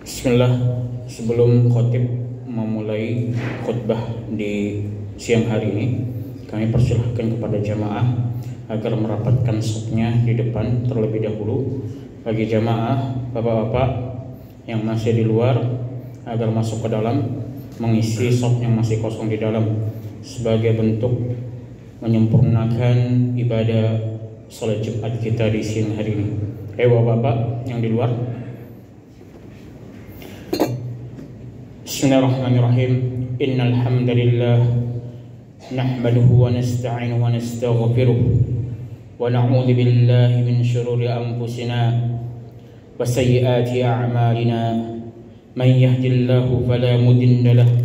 Bismillah, sebelum khotib memulai khutbah di siang hari ini, kami persilahkan kepada jamaah agar merapatkan safnya di depan terlebih dahulu. Bagi jamaah, bapak-bapak yang masih di luar agar masuk ke dalam mengisi saf yang masih kosong di dalam sebagai bentuk menyempurnakan ibadah salat Jumat kita di siang hari ini. Bapak-bapak yang di luar. Bismillahirrahmanirrahim. Innal hamdalillah nahmaduhu wa nasta'inuhu wa nastaghfiruh wa na'udzu billahi min shururi anfusina wa sayyiati a'malina. Man yahdihillahu fala mudilla lahu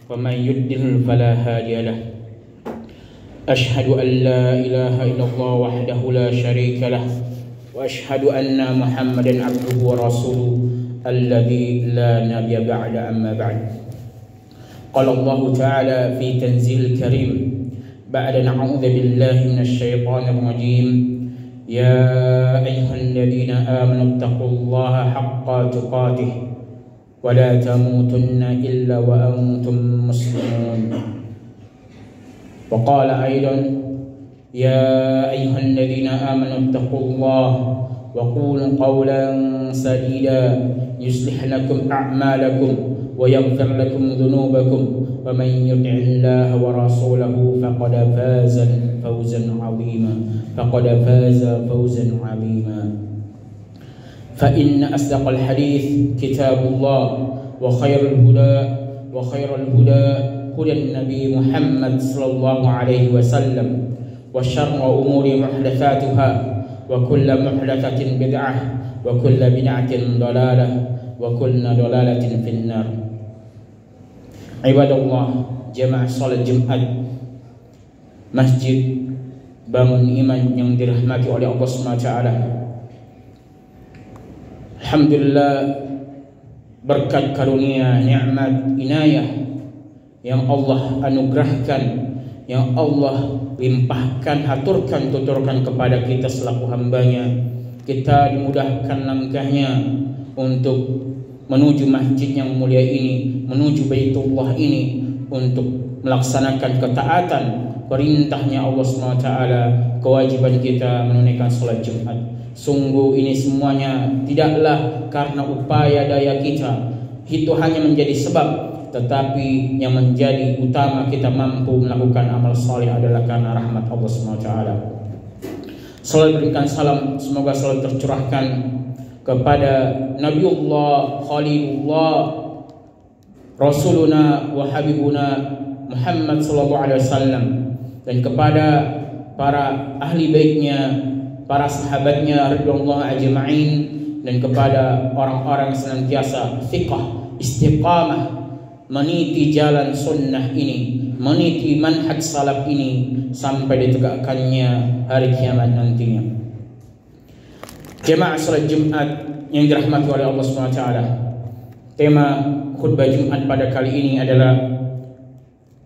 wa man yudlil fala hadiya lahu. Ashhadu an la ilaha illallah wahdahu la syarika lahu wa ashhadu anna Muhammadan 'abduhu wa rasuluhu الذي لا نبي بعد أما بعد. قال الله تعالى في تنزيل الكريم بعد نعوذ بالله من الشيطان الرجيم يا أيها الذين آمنوا اتقوا الله حق تقاته ولا تموتن إلا وأنتم مسلمون. وقال أيضا يا أيها الذين آمنوا اتقوا الله وقولوا قولا سديدا يصلح لكم أعمالكم ويغفر لكم ذنوبكم ومن يطع الله ورسوله فقد فاز فوزا عظيما. فإن أصدق الحديث كتاب الله وخير الهدى هدى النبي محمد صلى الله عليه وسلم وشر الأمور محدثاتها وكل محدثة بدعة وكل بدعة ضلالة وكل ضلالة في النار. Ibadallah, jamaah salat Jumat Masjid Bangun Iman yang dirahmati oleh Allah SWT. Alhamdulillah, berkat karunia, nikmat, inayah yang Allah anugerahkan, yang Allah limpahkan, haturkan, tuturkan kepada kita selaku hambanya, kita dimudahkan langkahnya untuk menuju masjid yang mulia ini, menuju Baitullah ini, untuk melaksanakan ketaatan perintahnya Allah SWT, kewajiban kita menunaikan salat Jumat. Sungguh ini semuanya tidaklah karena upaya daya kita, itu hanya menjadi sebab, tetapi yang menjadi utama kita mampu melakukan amal saleh adalah karena rahmat Allah SWT. Selalu berikan salam, semoga selalu tercurahkan kepada Nabiullah Khalilullah Rasuluna wa Habibuna Muhammad sallallahu alaihi wasallam, dan kepada para ahli baitnya, para sahabatnya radhiyallahu ajma'in, dan kepada orang-orang yang senantiasa thiqah, istiqamah meniti jalan sunnah ini, meniti manhaj salaf ini sampai ditegakkannya hari kiamat nantinya. Jemaah salat Jumat yang dirahmati oleh Allah SWT, tema khutbah Jumat pada kali ini adalah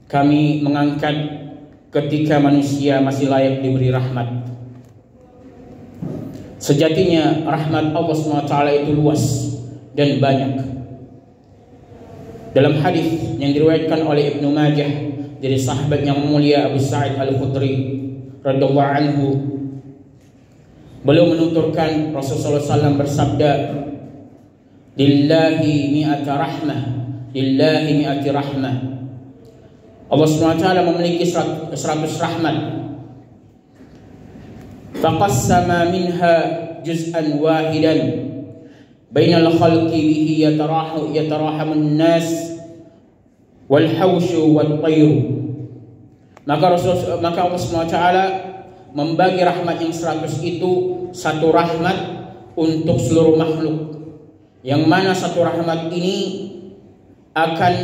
kami mengangkat ketika manusia masih layak diberi rahmat. Sejatinya rahmat Allah SWT itu luas dan banyak. Dalam hadis yang diriwayatkan oleh Ibnu Majah dari sahabat yang mulia Abu Sa'id Al-Khudri radhiyallahu anhu, beliau menuturkan Rasulullah SAW bersabda, lillahi mi'ata rahmah, lillahi mi'ati rahmah. Allah SWT memiliki 100 rahmat. Faqassama minha juz'an wahidan bainal khalqi bihi yatarahamun nas wal hawshu wat tayru. Maka Allah SWT membagi rahmat yang 100 itu, satu rahmat untuk seluruh makhluk, yang mana satu rahmat ini akan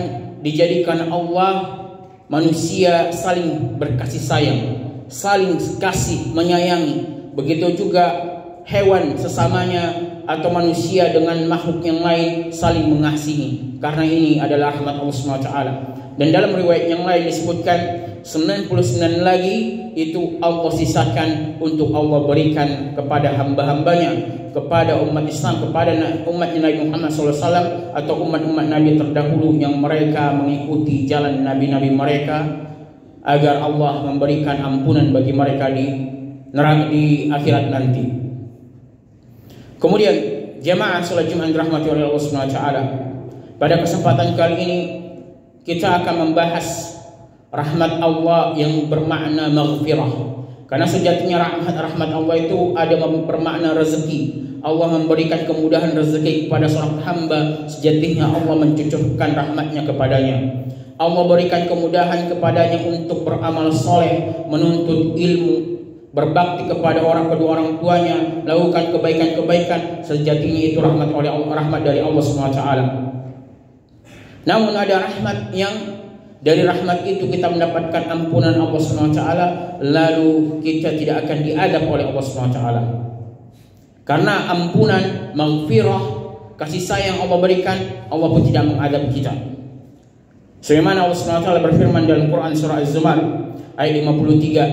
dijadikan Allah manusia saling berkasih sayang, saling kasih menyayangi. Begitu juga hewan sesamanya atau manusia dengan makhluk yang lain saling mengasihi, karena ini adalah rahmat Allah SWT. Dan dalam riwayat yang lain disebutkan 99 lagi itu Allah sisakan untuk Allah berikan kepada hamba-hambanya, kepada umat Islam, kepada umat Nabi Muhammad SAW atau umat-umat Nabi terdahulu yang mereka mengikuti jalan Nabi-Nabi mereka, agar Allah memberikan ampunan bagi mereka di neraka di akhirat nanti. Kemudian jemaah salat Jumat dirahmati oleh Allah Subhanahu wa taala. Pada kesempatan kali ini kita akan membahas rahmat Allah yang bermakna maghfirah. Karena sejatinya rahmat Allah itu ada bermakna rezeki. Allah memberikan kemudahan rezeki kepada seorang hamba, sejatinya Allah mencucurkan rahmatnya kepadanya. Allah berikan kemudahan kepadanya untuk beramal soleh, menuntut ilmu, berbakti kepada kedua orang tuanya, lakukan kebaikan-kebaikan. Sejatinya itu rahmat dari Allah SWT. Namun ada rahmat yang dari rahmat itu kita mendapatkan ampunan Allah SWT, lalu kita tidak akan diadab oleh Allah SWT. Karena ampunan, maghfirah, kasih sayang Allah berikan, Allah pun tidak mengadab kita. Sebagaimana Allah SWT berfirman dalam Quran surah Az-Zumar ayat 53,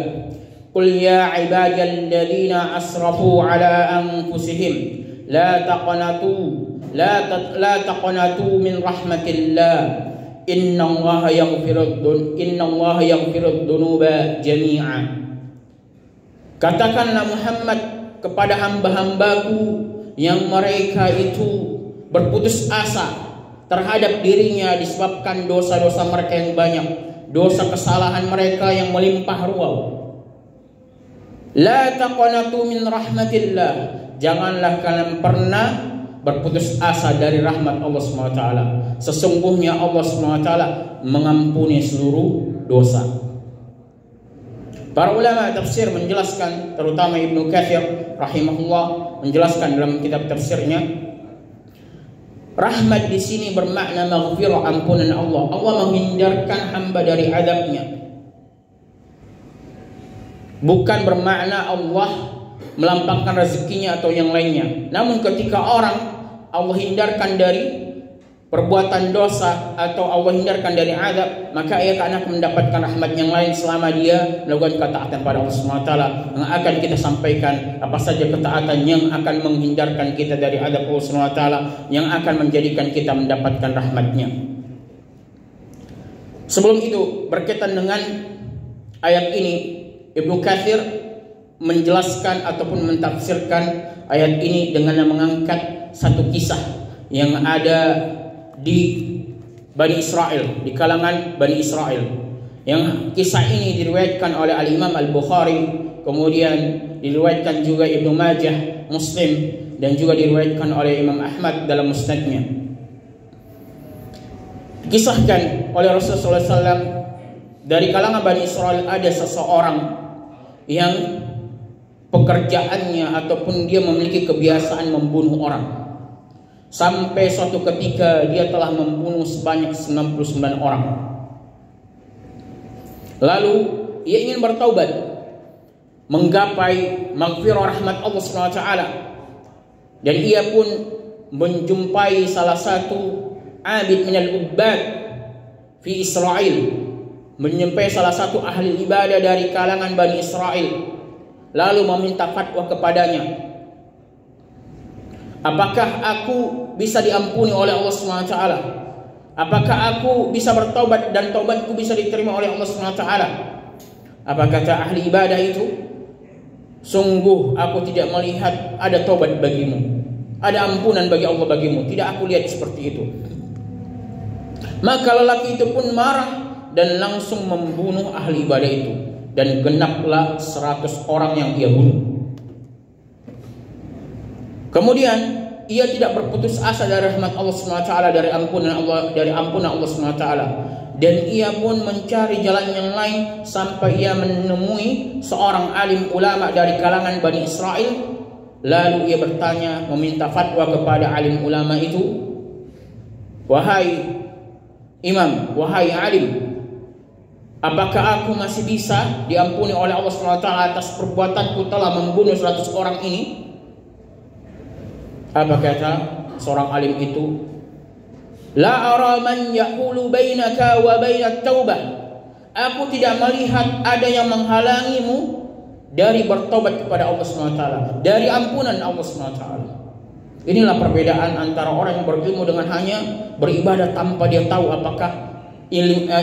"Qul ya ibadiyalladzina asrafu ala anfusihim la taqnatu min rahmatillah innallaha yaghfirud dzunuba jami'a." Katakanlah Muhammad kepada hamba-hambaku yang mereka itu berputus asa terhadap dirinya disebabkan dosa-dosa mereka yang banyak, dosa kesalahan mereka yang melimpah ruah. La taqnatu min rahmatillah, janganlah kalian pernah berputus asa dari rahmat Allah SWT. Sesungguhnya Allah SWT mengampuni seluruh dosa. Para ulama tafsir menjelaskan, terutama Ibnu Katsir rahimahullah menjelaskan dalam kitab tafsirnya, rahmat di sini bermakna maghfirah, ampunan Allah. Allah menghindarkan hamba dari azabnya. Bukan bermakna Allah melampangkan rezekinya atau yang lainnya. Namun ketika orang Allah hindarkan dari perbuatan dosa atau Allah hindarkan dari azab, maka ia akan mendapatkan rahmat yang lain selama dia melakukan ketaatan pada Allah SWT. Yang akan kita sampaikan apa saja ketaatan yang akan menghindarkan kita dari azab Allah SWT, yang akan menjadikan kita mendapatkan rahmatnya. Sebelum itu, berkaitan dengan ayat ini, Ibnu Katsir menjelaskan ataupun mentafsirkan ayat ini dengan mengangkat satu kisah yang ada di Bani Israel, di kalangan Bani Israel. Yang kisah ini diriwayatkan oleh Al-Imam Al-Bukhari, kemudian diriwayatkan juga Ibnu Majah, Muslim, dan juga diriwayatkan oleh Imam Ahmad dalam musnadnya. Dikisahkan oleh Rasulullah SAW, dari kalangan Bani Israel ada seseorang yang pekerjaannya ataupun dia memiliki kebiasaan membunuh orang. Sampai suatu ketika dia telah membunuh sebanyak 99 orang. Lalu ia ingin bertaubat, menggapai maghfirah rahmat Allah SWT. Dan ia pun menjumpai salah satu abid minal ubbad fi Israel, menjumpai salah satu ahli ibadah dari kalangan Bani Israel, lalu meminta fatwa kepadanya, apakah aku bisa diampuni oleh Allah SWT? Apakah aku bisa bertaubat dan taubatku bisa diterima oleh Allah SWT? Apa kata ahli ibadah itu? Sungguh aku tidak melihat ada taubat bagimu, ada ampunan bagi Allah bagimu. Tidak aku lihat seperti itu. Maka lelaki itu pun marah dan langsung membunuh ahli ibadah itu, dan genaplah 100 orang yang ia bunuh. Kemudian ia tidak berputus asa dari rahmat Allah SWT, dari ampunan Allah SWT, dan ia pun mencari jalan yang lain sampai ia menemui seorang alim ulama dari kalangan Bani Israel. Lalu ia bertanya, meminta fatwa kepada alim ulama itu, wahai imam, wahai alim, apakah aku masih bisa diampuni oleh Allah SWT atas perbuatanku telah membunuh 100 orang ini? Apa kata seorang alim itu? La ara man yaqulu bainaka wa bainat taubah. Aku tidak melihat ada yang menghalangimu dari bertobat kepada Allah SWT, dari ampunan Allah SWT. Inilah perbedaan antara orang yang berilmu dengan hanya beribadah tanpa dia tahu apakah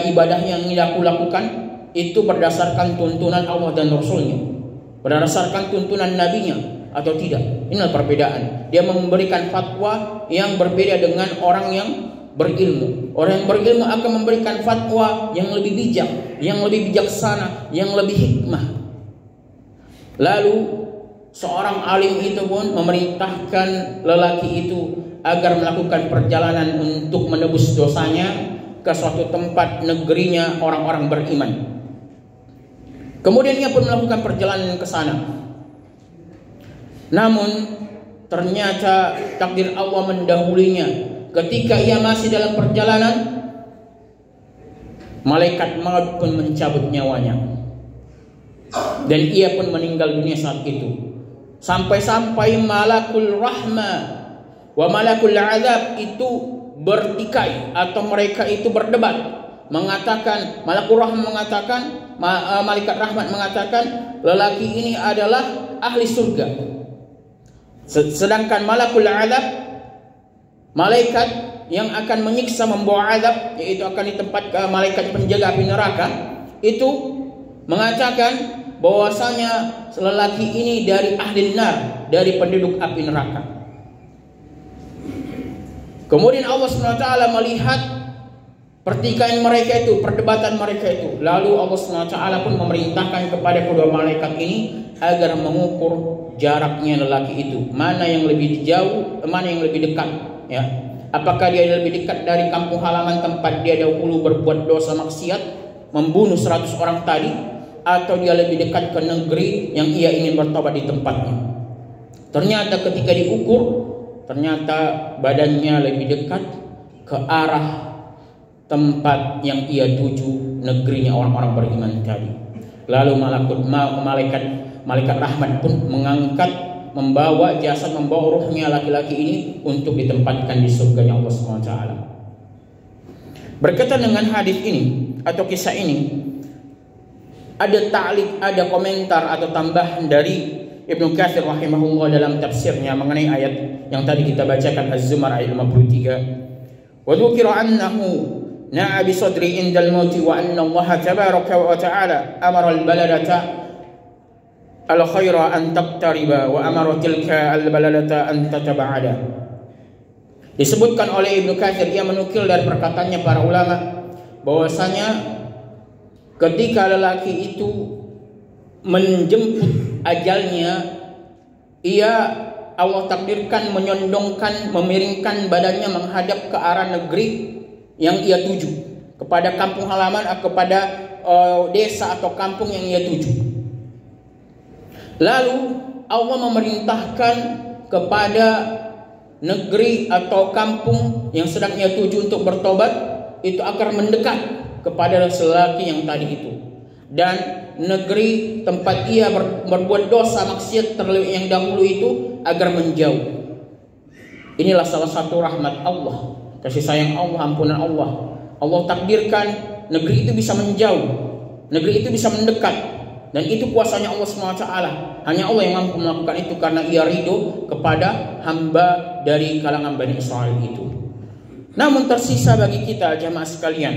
ibadah yang aku lakukan itu berdasarkan tuntunan Allah dan Rasulnya, berdasarkan tuntunan nabinya atau tidak. Inilah perbedaan. Dia memberikan fatwa yang berbeda dengan orang yang berilmu. Orang yang berilmu akan memberikan fatwa yang lebih bijak, yang lebih bijaksana, yang lebih hikmah. Lalu seorang alim itu pun memerintahkan lelaki itu agar melakukan perjalanan untuk menebus dosanya ke suatu tempat negerinya orang-orang beriman. Kemudian ia pun melakukan perjalanan ke sana. Namun ternyata takdir Allah mendahulinya. Ketika ia masih dalam perjalanan, malaikat maut pun mencabut nyawanya, dan ia pun meninggal dunia saat itu. Sampai-sampai malakul rahmah wa malakul azab itu bertikai atau mereka itu berdebat, mengatakan, malakul rahmah mengatakan, malaikat rahmat mengatakan lelaki ini adalah ahli surga, sedangkan malakul azab, malaikat yang akan menyiksa membawa azab, yaitu akan ditempatkan malaikat penjaga api neraka, itu mengatakan bahwasanya lelaki ini dari ahli nar, dari penduduk api neraka. Kemudian Allah SWT melihat pertikaian mereka itu, perdebatan mereka itu. Lalu Allah SWT pun memerintahkan kepada kedua malaikat ini agar mengukur jaraknya lelaki itu, mana yang lebih jauh, mana yang lebih dekat, ya. Apakah dia lebih dekat dari kampung halaman tempat dia dahulu berbuat dosa maksiat, membunuh 100 orang tadi, atau dia lebih dekat ke negeri yang ia ingin bertobat di tempatnya. Ternyata ketika diukur, ternyata badannya lebih dekat ke arah tempat yang ia tuju, negerinya orang-orang beriman tadi. Lalu malaikat rahmat pun mengangkat, membawa jasad, membawa ruhnya laki-laki ini untuk ditempatkan di surganya Allah SWT. Berkaitan dengan hadis ini atau kisah ini, ada ta'liq, ada komentar atau tambahan dari Ibnu Katsir rahimahullah dalam tafsirnya mengenai ayat yang tadi kita bacakan, Az-Zumar ayat 53. Wa dzukira annahu na'a bi sadri indal mauti wa anna Allah tabaraka wa ta'ala amara al-baladata al-khaira an taqtariba wa amara tilka al-baladata an tataba'ada. Disebutkan oleh Ibnu Katsir, ia menukil dari perkataannya para ulama bahwasanya ketika lelaki itu menjemput ajalnya, Allah takdirkan menyondongkan, memiringkan badannya menghadap ke arah negeri yang ia tuju, kepada kampung halaman, kepada desa atau kampung yang ia tuju. Lalu Allah memerintahkan kepada negeri atau kampung yang sedang ia tuju untuk bertobat itu agar mendekat kepada lelaki yang tadi itu, dan negeri tempat ia berbuat dosa maksiat yang dahulu itu agar menjauh. Inilah salah satu rahmat Allah, kasih sayang Allah, ampunan Allah. Allah takdirkan negeri itu bisa menjauh, negeri itu bisa mendekat, dan itu kuasanya Allah SWT. Hanya Allah yang mampu melakukan itu karena ia ridho kepada hamba dari kalangan Bani Israel itu. Namun tersisa bagi kita jamaah sekalian,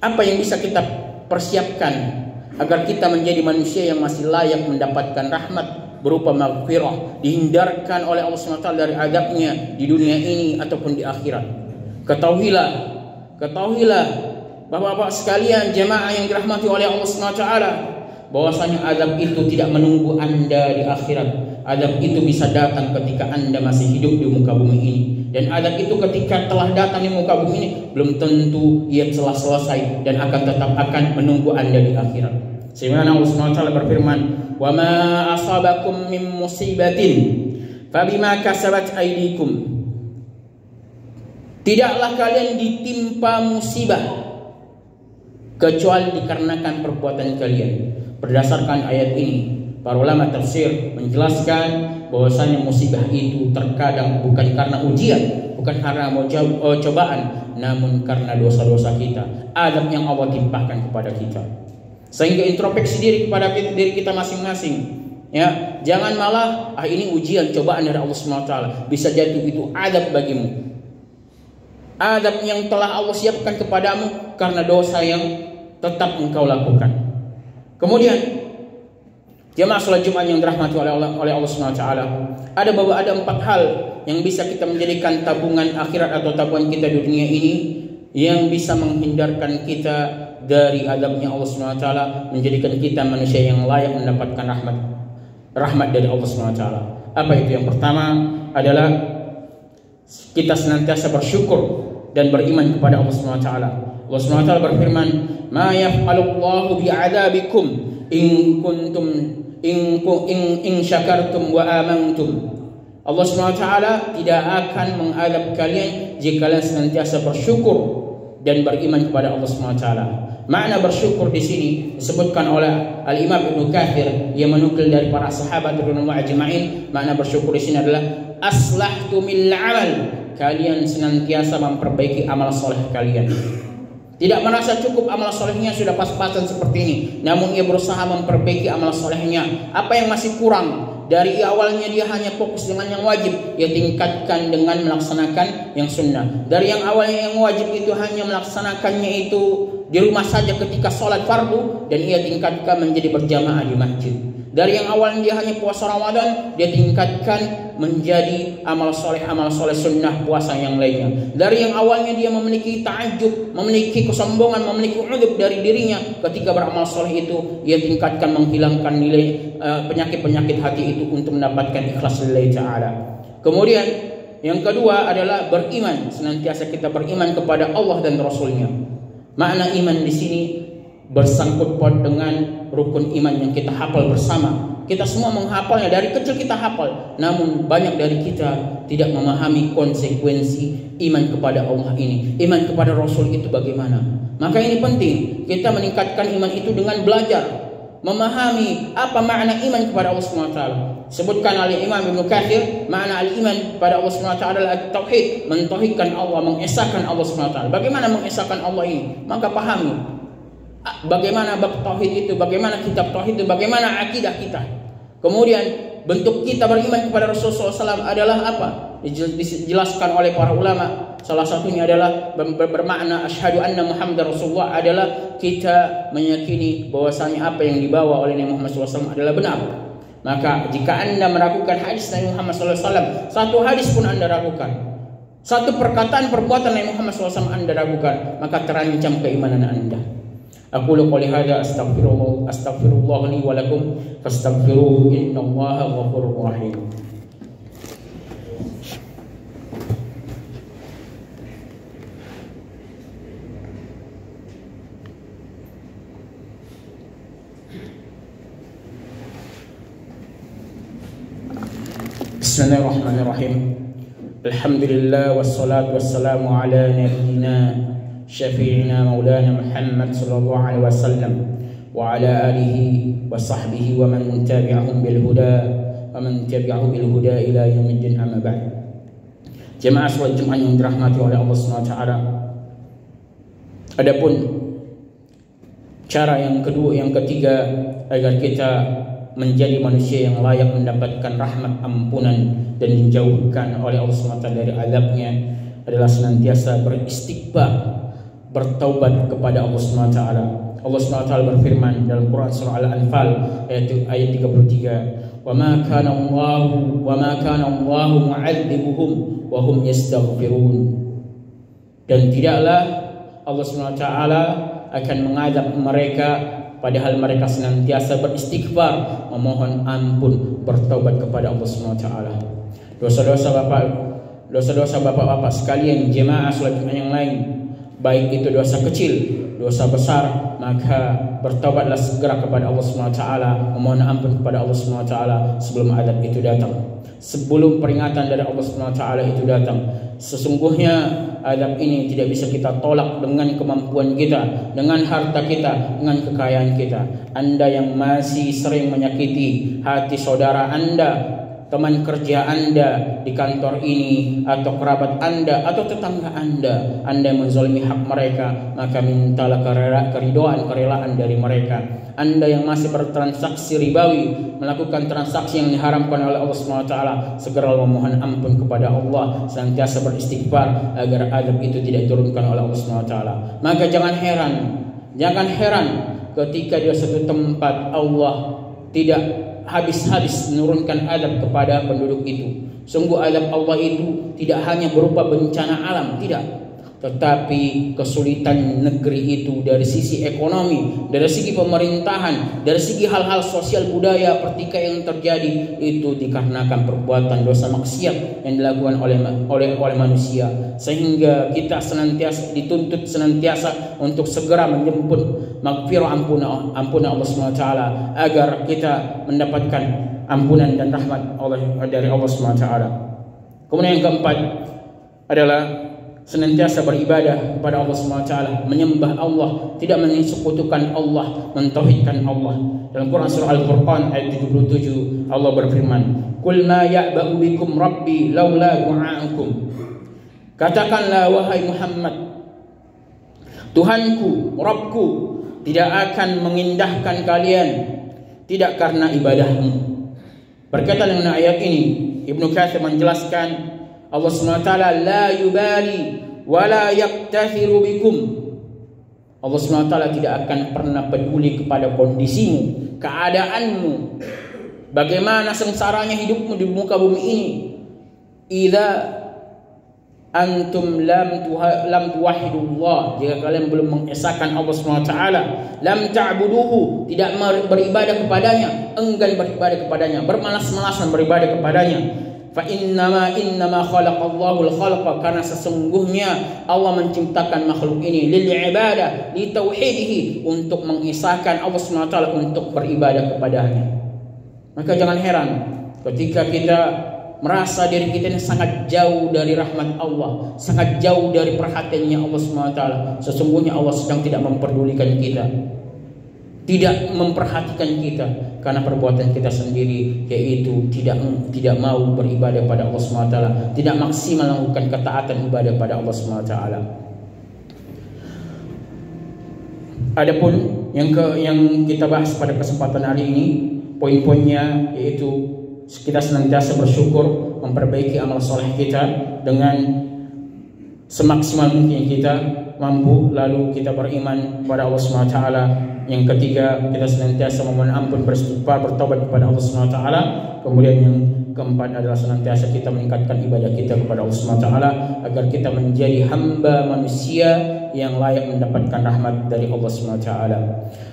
apa yang bisa kita persiapkan agar kita menjadi manusia yang masih layak mendapatkan rahmat berupa maghfirah, dihindarkan oleh Allah SWT dari azabnya di dunia ini ataupun di akhirat. Ketahuilah Bapak-bapak sekalian, jemaah yang dirahmati oleh Allah SWT, bahwasanya azab itu tidak menunggu Anda di akhirat. Azab itu bisa datang ketika Anda masih hidup di muka bumi ini. Dan azab itu ketika telah datang di muka bumi ini, belum tentu ia telah selesai dan akan tetap menunggu Anda di akhirat. Sehingga Allah SWT berfirman, "Wa ma asabakum min musibatin fabima kasabat aydikum." Tidaklah kalian ditimpa musibah kecuali dikarenakan perbuatan kalian. Berdasarkan ayat ini, para ulama tafsir menjelaskan bahwasanya musibah itu terkadang bukan karena ujian, bukan bukan karena cobaan, namun karena dosa-dosa kita, adab yang Allah timpahkan kepada kita. Sehingga introspeksi diri kepada diri kita masing-masing. Ya, jangan malah ini ujian, cobaan dari Allah SWT, bisa jatuh itu adab bagimu. Adab yang telah Allah siapkan kepadamu karena dosa yang tetap engkau lakukan. Kemudian jemaah salat Jumat yang dirahmati oleh Allah SWT, ada 4 hal yang bisa kita menjadikan tabungan akhirat atau tabungan kita di dunia ini, yang bisa menghindarkan kita dari adabnya Allah SWT, menjadikan kita manusia yang layak mendapatkan rahmat dari Allah SWT. Apa itu? Yang pertama adalah kita senantiasa bersyukur dan beriman kepada Allah SWT. Allah SWT berfirman, "Ma yaf'alullahu bi'adabikum in kuntum in syakartum wa amantum." Allah SWT tidak akan mengadab kalian jika kalian senantiasa bersyukur dan beriman kepada Allah SWT. Makna bersyukur di sini disebutkan oleh Al-Imam Ibnu Katsir yang menukil dari para sahabat radhiyallahu ajma'in. Makna bersyukur di sini adalah aslahtu mil amal, kalian senantiasa memperbaiki amal soleh kalian. Tidak merasa cukup amal solehnya sudah pas-pasan seperti ini, namun ia berusaha memperbaiki amal solehnya. Apa yang masih kurang? Dari awalnya dia hanya fokus dengan yang wajib, ia tingkatkan dengan melaksanakan yang sunnah. Dari yang awalnya yang wajib itu hanya melaksanakannya itu di rumah saja ketika sholat fardu, dan ia tingkatkan menjadi berjamaah di masjid. Dari yang awalnya dia hanya puasa Ramadan, dia tingkatkan menjadi amal soleh sunnah puasa yang lainnya. Dari yang awalnya dia memiliki ta'ajjub, memiliki kesombongan, memiliki udhub dari dirinya, ketika beramal soleh itu ia tingkatkan menghilangkan nilai penyakit-penyakit hati itu untuk mendapatkan ikhlas lillahi ta'ala. Kemudian yang kedua adalah beriman, senantiasa kita beriman kepada Allah dan Rasulnya. Makna iman di sini bersangkut paut dengan rukun iman yang kita hafal bersama. Kita semua menghafalnya, dari kecil kita hafal, namun banyak dari kita tidak memahami konsekuensi iman kepada Allah ini. Iman kepada Rasul itu bagaimana? Maka ini penting kita meningkatkan iman itu dengan belajar, memahami apa makna iman kepada Allah SWT. Sebutkan oleh Imam Ibnu Katsir, makna al-iman kepada Allah SWT adalah tauhid, mentauhidkan Allah, mengesahkan Allah SWT. Bagaimana mengesahkan Allah ini? Maka pahami bagaimana bab tauhid itu, bagaimana kitab tauhid itu, bagaimana akidah kita. Kemudian bentuk kita beriman kepada Rasulullah SAW adalah apa? Dijelaskan oleh para ulama. Salah satunya adalah bermakna asyhadu anna Muhammadar Rasulullah, adalah kita meyakini bahwasanya apa yang dibawa oleh Nabi Muhammad SAW adalah benar. Maka jika Anda meragukan hadis Nabi Muhammad SAW, satu hadis pun Anda ragukan, satu perkataan perbuatan Nabi Muhammad SAW Anda ragukan, maka terancam keimanan Anda. Aqulu qouli hadza astaghfirullah li wa lakum fastaghfiruhu innallaha ghafurur rahim. Bismillahirrahmanirrahim. Alhamdulillah wassalatu wassalamu ala nabiyyina syafi'ina maulana Muhammad sallallahu alaihi wasallam wa ala alihi wa sahbihi wa man tabi'ahum bil huda wa man tabi'ahu bil huda ila yaumiddin, amma ba'd. Jemaah salat Jumat yang dirahmati oleh Allah SWT, adapun cara yang kedua, yang ketiga, agar kita menjadi manusia yang layak mendapatkan rahmat, ampunan, dan dijauhkan oleh Allah SWT dari azabnya, adalah senantiasa beristighfar, bertaubat kepada Allah SWT. Allah SWT berfirman dalam Quran surah Al-Anfal ayat 33, "Wa ma kana Allahu mu'adzibuhum wa hum yastaghfirun." Dan tidaklah Allah SWT akan mengadab mereka padahal mereka senantiasa beristighfar, memohon ampun, bertaubat kepada Allah SWT. Dosa-dosa bapak-bapak sekalian, jemaah salat Jumat yang lain, baik itu dosa kecil, dosa besar, maka bertaubatlah segera kepada Allah SWT, memohon ampun kepada Allah SWT sebelum adab itu datang, sebelum peringatan dari Allah SWT itu datang. Sesungguhnya adab ini tidak bisa kita tolak dengan kemampuan kita, dengan harta kita, dengan kekayaan kita. Anda yang masih sering menyakiti hati saudara Anda teman kerja Anda di kantor ini, atau kerabat Anda, atau tetangga Anda menzalimi hak mereka, maka mintalah kerelaan dari mereka. Anda yang masih bertransaksi ribawi, melakukan transaksi yang diharamkan oleh Allah SWT, segera memohon ampun kepada Allah, senantiasa beristighfar agar azab itu tidak diturunkan oleh Allah SWT. Maka jangan heran ketika di suatu tempat Allah tidak habis-habis menurunkan azab kepada penduduk itu. Sungguh azab Allah itu tidak hanya berupa bencana alam, tidak, tetapi kesulitan negeri itu dari sisi ekonomi, dari segi pemerintahan, dari segi hal-hal sosial budaya, pertikaian yang terjadi itu dikarenakan perbuatan dosa maksiat yang dilakukan oleh manusia, sehingga kita dituntut senantiasa untuk segera menjemput maghfirah ampunan Allah SWT, agar kita mendapatkan ampunan dan rahmat dari Allah SWT. Kemudian yang keempat adalah senantiasa beribadah kepada Allah SWT, menyembah Allah, tidak menyekutukan Allah, mentauhidkan Allah. Dalam Quran surah Al-Furqan ayat 77 Allah berfirman, "Qul ma ya'ba'u bikum rabbi laula du'a'ukum." Katakanlah wahai Muhammad, Tuhanku, Rabbku tidak akan mengindahkan kalian tidak karena ibadahmu. Berkaitan dengan ayat ini, Ibnu Katsir menjelaskan Allah SWT la yubali wa la yaktathiru bikum. Allah SWT tidak akan pernah peduli kepada kondisimu, keadaanmu, bagaimana sengsaranya hidupmu di muka bumi ini. Idza antum lam tuwahhidullah, jika kalian belum mengesahkan Allah SWT, lam ta'buduhu, tidak beribadah kepadanya, enggan beribadah kepadanya, bermalas-malasan beribadah kepadanya. Fa innama khalaqallahu al-khalqa, karena sesungguhnya Allah menciptakan makhluk ini lil ibadah, li tauhidihi, untuk mengisahkan Allah SWT, untuk beribadah kepadanya. Maka jangan heran ketika kita merasa diri kita ini sangat jauh dari rahmat Allah, sangat jauh dari perhatiannya Allah SWT. Sesungguhnya Allah sedang tidak memperdulikan kita, tidak memperhatikan kita karena perbuatan kita sendiri, yaitu tidak mau beribadah pada Allah SWT, tidak maksimal melakukan ketaatan ibadah pada Allah SWT. Adapun yang kita bahas pada kesempatan hari ini, poin-poinnya yaitu kita senantiasa bersyukur, memperbaiki amal soleh kita dengan semaksimal mungkin kita mampu, lalu kita beriman kepada Allah SWT. Yang ketiga, kita senantiasa memohon ampun, beristighfar, bertobat kepada Allah SWT. Kemudian yang keempat adalah senantiasa kita meningkatkan ibadah kita kepada Allah SWT, agar kita menjadi hamba manusia yang layak mendapatkan rahmat dari Allah SWT.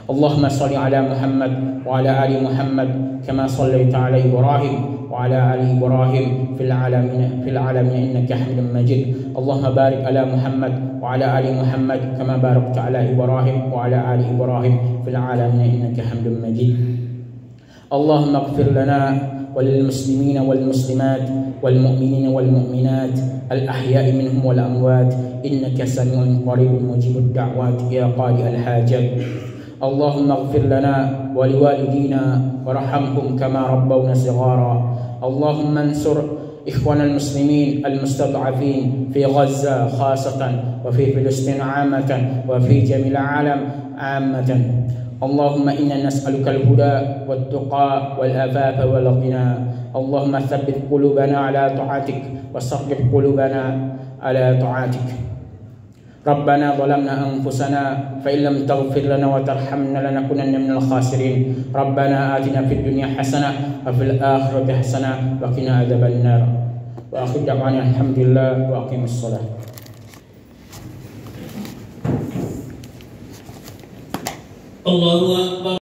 Allahumma salli ala Muhammad wa ala ali Muhammad kama sallaita ala Ibrahim wa ala ali Ibrahim fil alamin innaka Hamidum Majid. Allahumma barik ala Muhammad wa ala ali Muhammad kama barakta ala Ibrahim wa ala ali Ibrahim fil alamin innaka Hamidum Majid. Allahumma ighfir lana وللمسلمين والمسلمات والمؤمنين والمؤمنات الأحياء منهم والأموات إنك سميع قريب مجيب الدعوات يا قاضي الحاجات. اللهم اغفر لنا ولوالدينا وارحمهم كما ربونا صغارا. اللهم انصر إخوان المسلمين المستضعفين في غزة خاصة وفي فلسطين عامة وفي جميع العالم عامة. اللهم إنا نسألك الهدى والتقى والعفاف والغنى. اللهم ثبت قلوبنا على طاعتك وصرف قلوبنا على طاعتك. ربنا ظلمنا أنفسنا فإن لم تغفر لنا وترحمنا لنكونن من الخاسرين. ربنا آتنا في الدنيا حسنة وفي الآخرة حسنة وقنا عذاب النار. وآخر دعوانا الحمد لله وأقيم الصلاة. Allahu Akbar.